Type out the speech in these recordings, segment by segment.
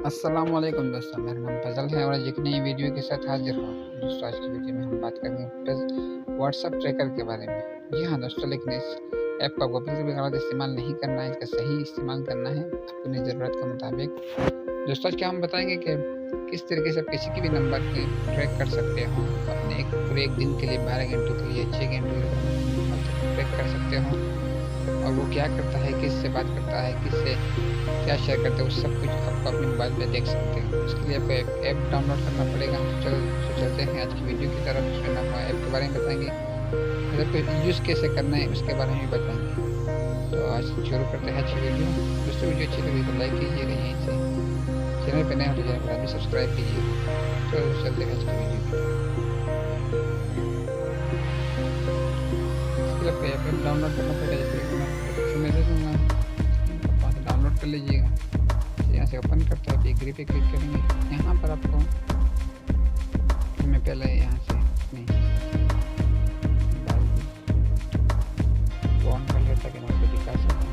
अस्सलामुअलैकुम दोस्तों, मेरा नाम फजल है और आज एक नई वीडियो के साथ हाजिर हूँ। दोस्तों, आज की वीडियो में हम बात करेंगे व्हाट्सएप ट्रैकर के बारे में। जी हाँ दोस्तों, लेकिन इस ऐप का बिल्कुल भी गलत इस्तेमाल नहीं करना है, इसका सही इस्तेमाल करना है अपनी ज़रूरत के मुताबिक। दोस्तों, आज क्या हम बताएंगे कि किस तरीके से आप किसी की भी नंबर के ट्रैक कर सकते हो अपने पूरे एक दिन के लिए, 12 घंटों के लिए, 6 घंटों के लिए ट्रैक कर सकते हो। और वो क्या करता है, किससे बात करता है, किससे क्या शेयर करते हैं, वो सब कुछ आपको अपने मोबाइल पे देख सकते हैं। उसके लिए आपको एक ऐप डाउनलोड करना पड़ेगा। चलते हैं आज की वीडियो की तरफ। उसमें आपको ऐप के बारे में बताएंगे, मतलब यूज़ कैसे करना है उसके बारे में भी बताएंगे। तो आज शुरू करते हैं आज की वीडियो। दोस्तों, वीडियो अच्छी लगी तो लाइक कीजिएगा, यहीं से चैनल पर नए हो तो चैनल पर भी सब्सक्राइब कीजिएगा। तो चलते हैं आज की वीडियो की तरफ। इसके लिए ऐप डाउनलोड करना पड़ेगा, जैसे मैं डिस्क्रिप्शन में दे दूँगा, वहाँ से डाउनलोड कर लीजिएगा। यहाँ से ओपन करते हैं, एग्री पे क्लिक करेंगे। यहाँ पर आपको मैं पहले यहाँ से नहीं ऑन कर लेता कि मैं आपको दिखा सकूँ।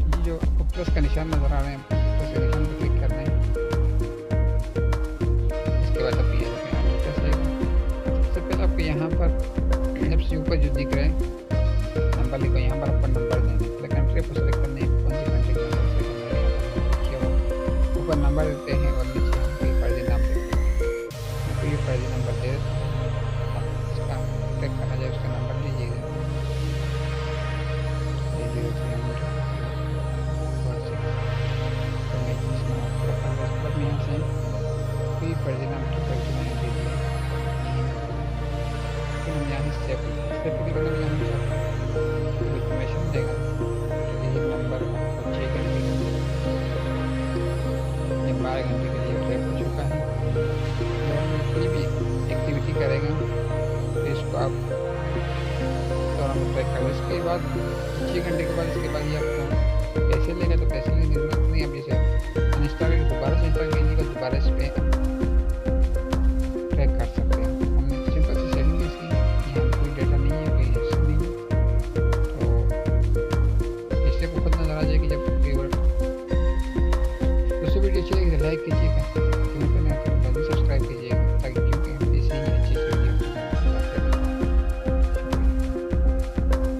ये जो आपको प्लस का निशान नज़र आ रहे हैं, प्लस के निशान पर क्लिक करना है। इसके बाद आप ये सबसे पहले आपको यहाँ पर सबसे ऊपर जो दिख रहा है नंबर लिखो, यहाँ पर आपको नंबर देना है। पहले कंट्री को सेलेक्ट करनी है, कौन सी कंट्री को ऊपर नंबर देते हैं और नीचे हम कोई फर्जी नाम देते हैं। तो ये फर्जी नंबर दे इसका ट्रैक करना जाए, उसका नंबर लीजिएगा। यहाँ से कोई फर्जी नाम की फर्जी नहीं दीजिए। फिर हम यहाँ से इन्फॉर्मेशन देगा, ये नंबर 6 घंटे 12 घंटे के लिए ट्रैक हो चुका है। कोई भी एक्टिविटी करेगा तो इसको आप दौरान ट्रैक कर। इसके बाद 6 घंटे के बाद इसके बाद ये आपको पैसे लेगा, तो पैसे लेने की जरूरत नहीं। अब इसे अनइंस्टॉल करके दोबारा से इंस्टॉल कीजिएगा, दोबारा इस पर ट्रैक कर सकते हैं। हमने सिंपल सी सेटिंग है इसकी, यहाँ कोई डेटा नहीं है, कोई हिस्सा नहीं है, तो इससे को खुद नजर आ जाएगी जब वीडियो अच्छी लगी तो लाइक कीजिएगा।